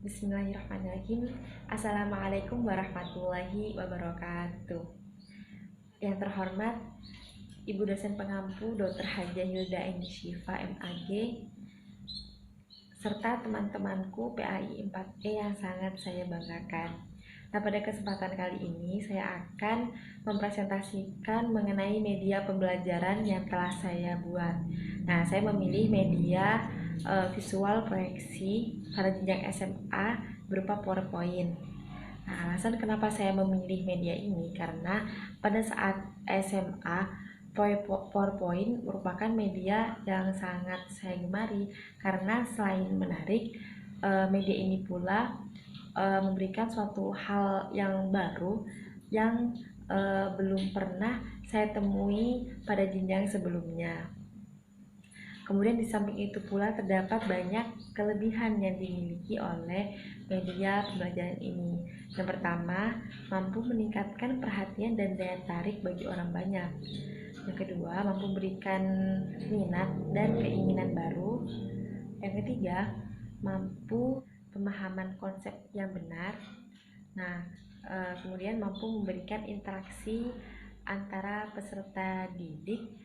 Bismillahirrahmanirrahim. Assalamualaikum warahmatullahi wabarakatuh. Yang terhormat Ibu dosen pengampu Dr. Hajah Hilda Eni Syifa MAG serta teman-temanku PAI 4E yang sangat saya banggakan. Nah, pada kesempatan kali ini saya akan mempresentasikan mengenai media pembelajaran yang telah saya buat. Nah, saya memilih media visual proyeksi pada jenjang SMA berupa PowerPoint. Nah, alasan kenapa saya memilih media ini karena pada saat SMA PowerPoint merupakan media yang sangat saya gemari karena selain menarik, media ini pula memberikan suatu hal yang baru yang belum pernah saya temui pada jenjang sebelumnya. Kemudian di samping itu pula terdapat banyak kelebihan yang dimiliki oleh media pembelajaran ini. Yang pertama, mampu meningkatkan perhatian dan daya tarik bagi orang banyak. Yang kedua, mampu memberikan minat dan keinginan baru. Yang ketiga, mampu pemahaman konsep yang benar. Nah, kemudian mampu memberikan interaksi antara peserta didik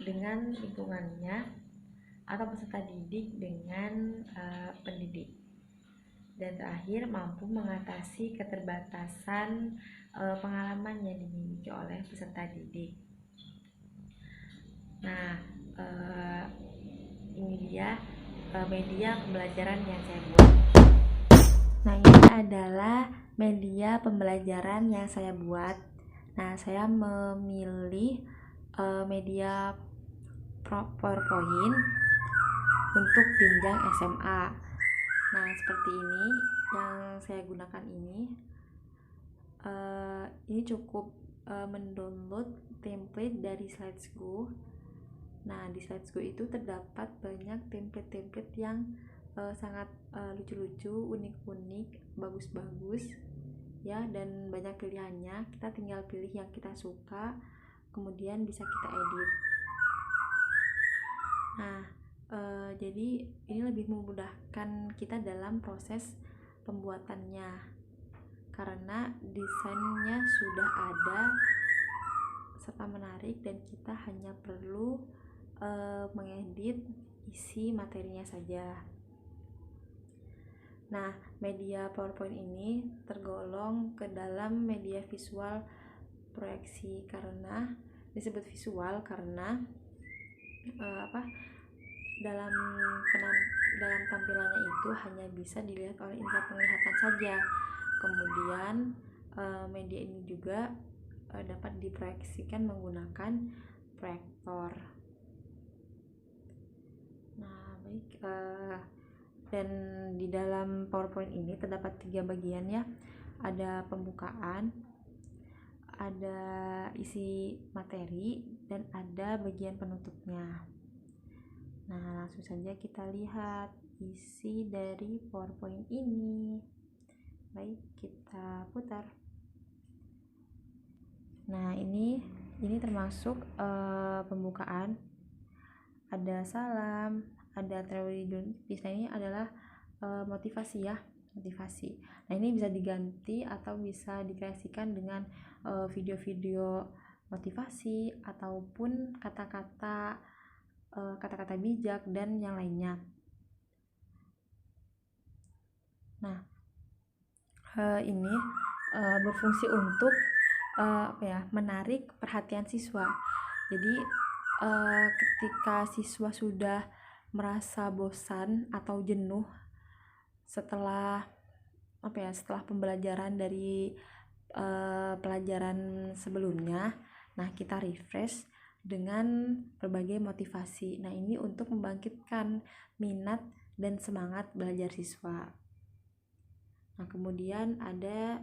dengan lingkungannya atau peserta didik dengan pendidik. Dan terakhir, mampu mengatasi keterbatasan pengalaman yang dimiliki oleh peserta didik. Nah, ini dia media pembelajaran yang saya buat. Nah, ini adalah media pembelajaran yang saya buat. Nah, saya memilih media PowerPoint untuk jenjang SMA. Nah, seperti ini yang saya gunakan ini. Ini cukup mendownload template dari Slides.go. Nah, di Slides.go itu terdapat banyak template-template yang sangat lucu-lucu, unik-unik, bagus-bagus ya, dan banyak pilihannya. Kita tinggal pilih yang kita suka, kemudian bisa kita edit. Nah, jadi ini lebih memudahkan kita dalam proses pembuatannya karena desainnya sudah ada serta menarik dan kita hanya perlu mengedit isi materinya saja. Nah, media PowerPoint ini tergolong ke dalam media visual proyeksi karena disebut visual karena dalam tampilannya itu hanya bisa dilihat oleh indera penglihatan saja. Kemudian media ini juga dapat diproyeksikan menggunakan proyektor. Nah, baik, dan di dalam PowerPoint ini terdapat 3 bagian ya. Ada pembukaan, ada isi materi, dan ada bagian penutupnya. Nah, langsung saja kita lihat isi dari PowerPoint ini. Baik, kita putar. Nah, ini termasuk pembukaan. Ada salam, ada teori di sini adalah motivasi ya, motivasi. Nah, ini bisa diganti atau bisa dikreasikan dengan video-video motivasi ataupun kata-kata bijak dan yang lainnya. Nah, ini berfungsi untuk menarik perhatian siswa. Jadi ketika siswa sudah merasa bosan atau jenuh setelah pembelajaran dari pelajaran sebelumnya, nah kita refresh dengan berbagai motivasi. Nah, ini untuk membangkitkan minat dan semangat belajar siswa. Nah, kemudian ada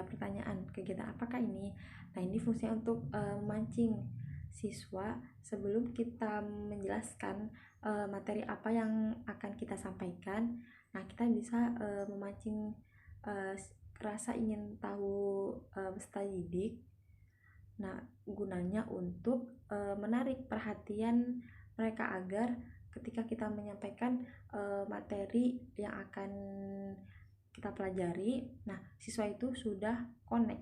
pertanyaan kegiatan apakah ini? Nah, ini fungsinya untuk memancing siswa sebelum kita menjelaskan materi apa yang akan kita sampaikan. Nah, kita bisa memancing rasa ingin tahu peserta didik. Nah, gunanya untuk menarik perhatian mereka agar ketika kita menyampaikan materi yang akan kita pelajari, nah siswa itu sudah connect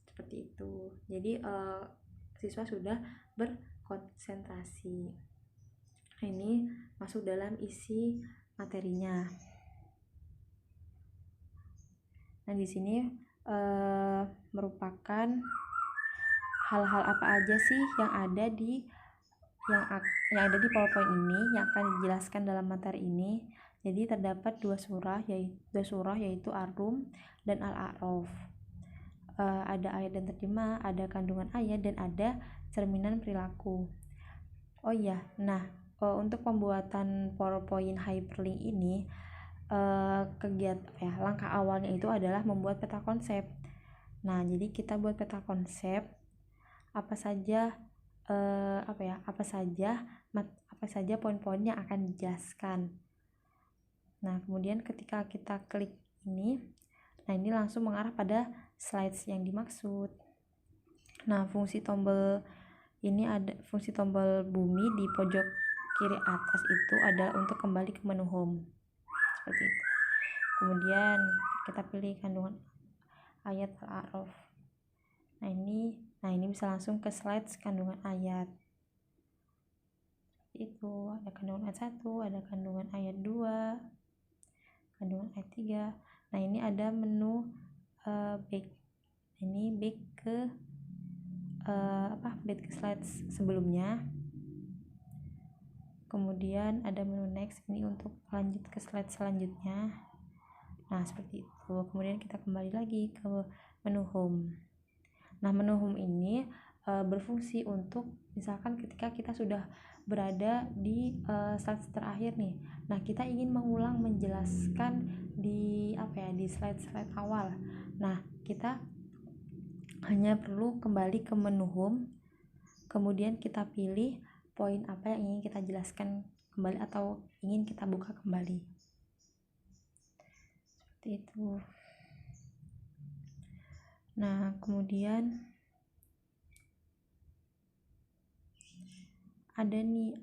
seperti itu. Jadi siswa sudah berkonsentrasi. Nah, ini masuk dalam isi materinya. Nah, di sini merupakan hal-hal apa aja sih yang ada di PowerPoint ini yang akan dijelaskan dalam materi ini. Jadi terdapat dua surah yaitu Ar-Rum dan Al-A'raf. Ada ayat dan terjemah, ada kandungan ayat, dan ada cerminan perilaku. Oh iya, nah untuk pembuatan PowerPoint hyperlink ini langkah awalnya itu adalah membuat peta konsep. Nah, jadi kita buat peta konsep apa saja poin-poin yang akan dijelaskan. Nah, kemudian ketika kita klik ini, nah ini langsung mengarah pada slides yang dimaksud. Nah, fungsi tombol bumi di pojok kiri atas itu adalah untuk kembali ke menu home. Seperti itu. Kemudian kita pilih kandungan ayat Al-A'raf. Nah, ini bisa langsung ke slides kandungan ayat. Itu ada kandungan ayat 1, ada kandungan ayat 2, kandungan ayat 3. Nah, ini ada menu back. Ini back ke slides sebelumnya. Kemudian ada menu next, ini untuk lanjut ke slide selanjutnya. Nah, seperti itu. Kemudian kita kembali lagi ke menu home. Nah, menu home ini berfungsi untuk misalkan ketika kita sudah berada di slide terakhir nih. Nah, kita ingin mengulang menjelaskan di slide-slide awal. Nah, kita hanya perlu kembali ke menu home. Kemudian kita pilih poin apa yang ingin kita jelaskan kembali atau ingin kita buka kembali. Seperti itu. Nah, kemudian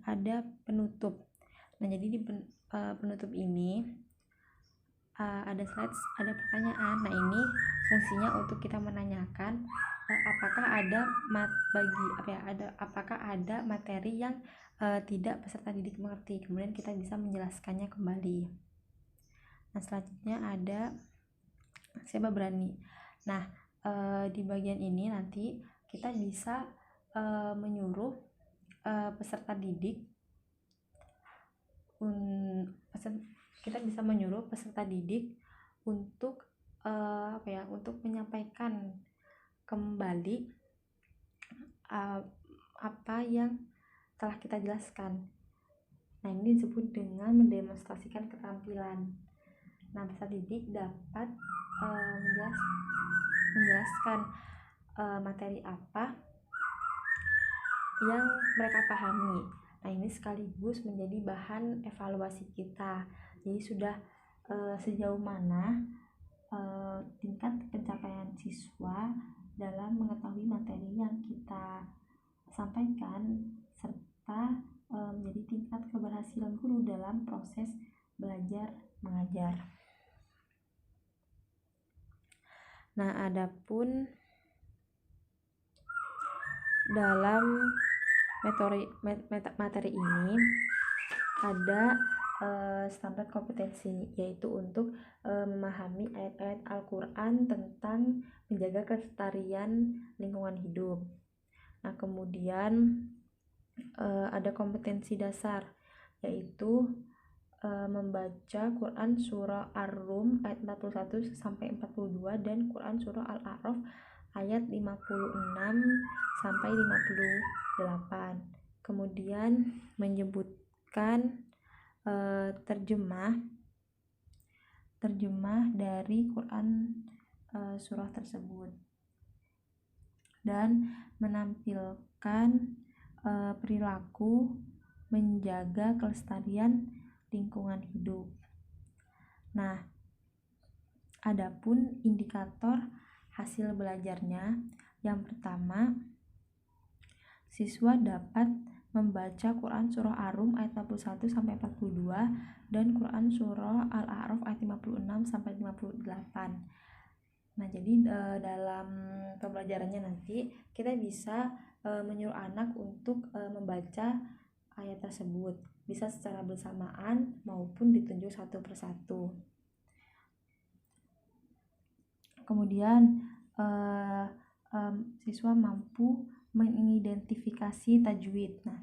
ada penutup. Nah, jadi di penutup ini ada slides, ada pertanyaan. Nah, ini fungsinya untuk kita menanyakan apakah ada materi yang tidak peserta didik mengerti. Kemudian kita bisa menjelaskannya kembali. Nah, selanjutnya ada siapa berani. Nah, di bagian ini nanti kita bisa menyuruh peserta didik untuk untuk menyampaikan kembali apa yang telah kita jelaskan. Nah, ini disebut dengan mendemonstrasikan keterampilan. Nah, peserta didik dapat menjelaskan materi apa yang mereka pahami. Nah, ini sekaligus menjadi bahan evaluasi kita. Jadi sudah sejauh mana tingkat pencapaian siswa dalam mengetahui materi yang kita sampaikan, serta menjadi tingkat keberhasilan guru dalam proses belajar mengajar. Nah, adapun dalam materi ini ada standar kompetensi, yaitu untuk memahami ayat-ayat Al-Quran tentang menjaga kelestarian lingkungan hidup. Nah, kemudian ada kompetensi dasar, yaitu membaca Quran surah Ar-Rum ayat 41 sampai 42 dan Quran surah Al-A'raf ayat 56 sampai 58. Kemudian menyebutkan terjemah dari Quran surah tersebut dan menampilkan perilaku menjaga kelestarian lingkungan hidup. Nah, adapun indikator hasil belajarnya, yang pertama, siswa dapat membaca Quran surah Ar-Rum ayat 41 sampai 42 dan Quran surah Al-A'raf ayat 56 sampai 58. Nah, jadi dalam pembelajarannya nanti kita bisa menyuruh anak untuk membaca ayat tersebut, bisa secara bersamaan maupun ditunjuk satu persatu. Kemudian siswa mampu mengidentifikasi tajwid. Nah,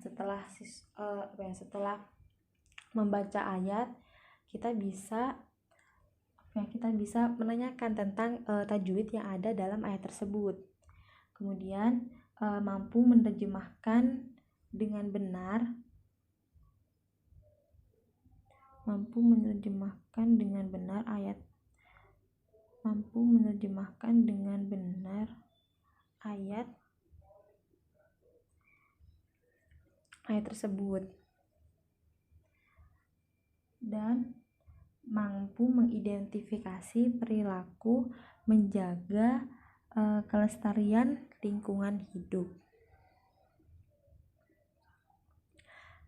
setelah membaca ayat, kita bisa menanyakan tentang tajwid yang ada dalam ayat tersebut. Kemudian mampu menerjemahkan dengan benar ayat tersebut, dan mampu mengidentifikasi perilaku menjaga kelestarian lingkungan hidup.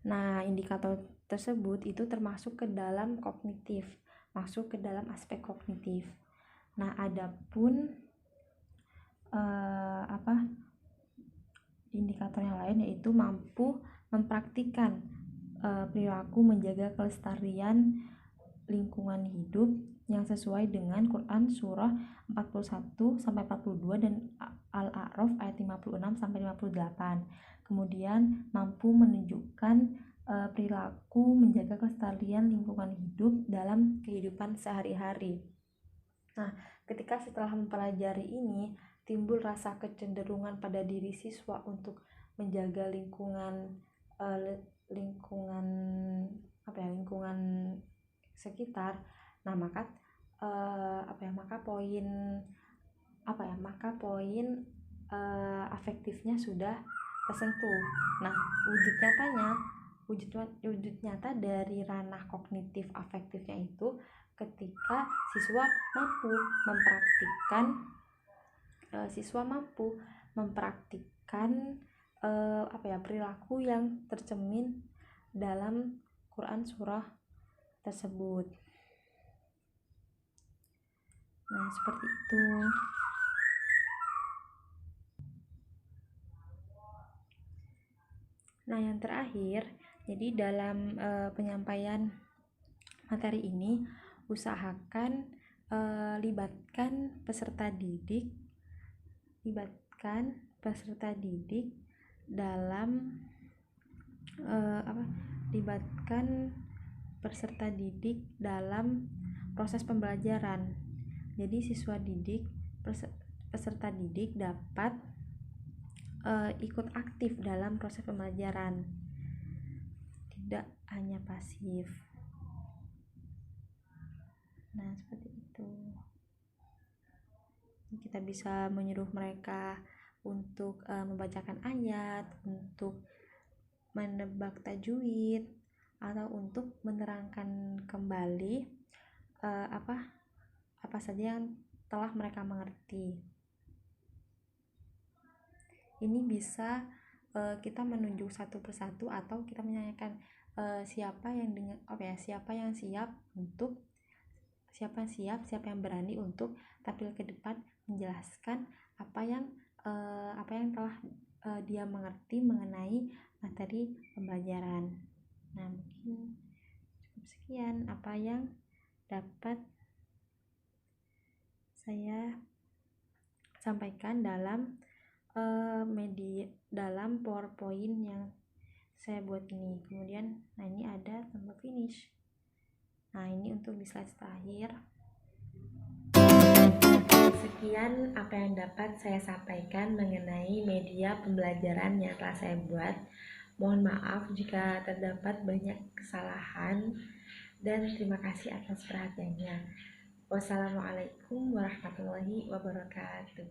Nah, indikator tersebut itu termasuk ke dalam aspek kognitif. Nah, adapun indikator yang lain yaitu mampu mempraktikkan perilaku menjaga kelestarian lingkungan hidup yang sesuai dengan Quran surah 41 sampai 42 dan Al-A'raf ayat 56 sampai 58. Kemudian mampu menunjukkan perilaku menjaga kelestarian lingkungan hidup dalam kehidupan sehari-hari. Nah, ketika setelah mempelajari ini timbul rasa kecenderungan pada diri siswa untuk menjaga lingkungan sekitar. Nah, maka poin afektifnya sudah tersentuh. Nah, wujud nyata dari ranah kognitif afektifnya itu ketika siswa mampu mempraktikkan perilaku yang tercermin dalam Quran surah tersebut. Nah, seperti itu. Nah, yang terakhir, jadi dalam penyampaian materi ini usahakan libatkan peserta didik dalam proses pembelajaran. Jadi peserta didik dapat ikut aktif dalam proses pembelajaran, tidak hanya pasif. Nah, seperti itu. Kita bisa menyuruh mereka untuk membacakan ayat, untuk menebak tajwid, atau untuk menerangkan kembali apa saja yang telah mereka mengerti. Ini bisa kita menunjuk satu persatu atau kita menanyakan siapa yang berani untuk tampil ke depan menjelaskan apa yang telah dia mengerti mengenai materi pembelajaran. Nah, mungkin cukup sekian apa yang dapat saya sampaikan dalam dalam PowerPoint yang saya buat ini. Kemudian, ini ada tombol finish. Nah, ini untuk di slide terakhir. Sekian apa yang dapat saya sampaikan mengenai media pembelajaran yang telah saya buat. Mohon maaf jika terdapat banyak kesalahan dan terima kasih atas perhatiannya. Wassalamualaikum warahmatullahi wabarakatuh.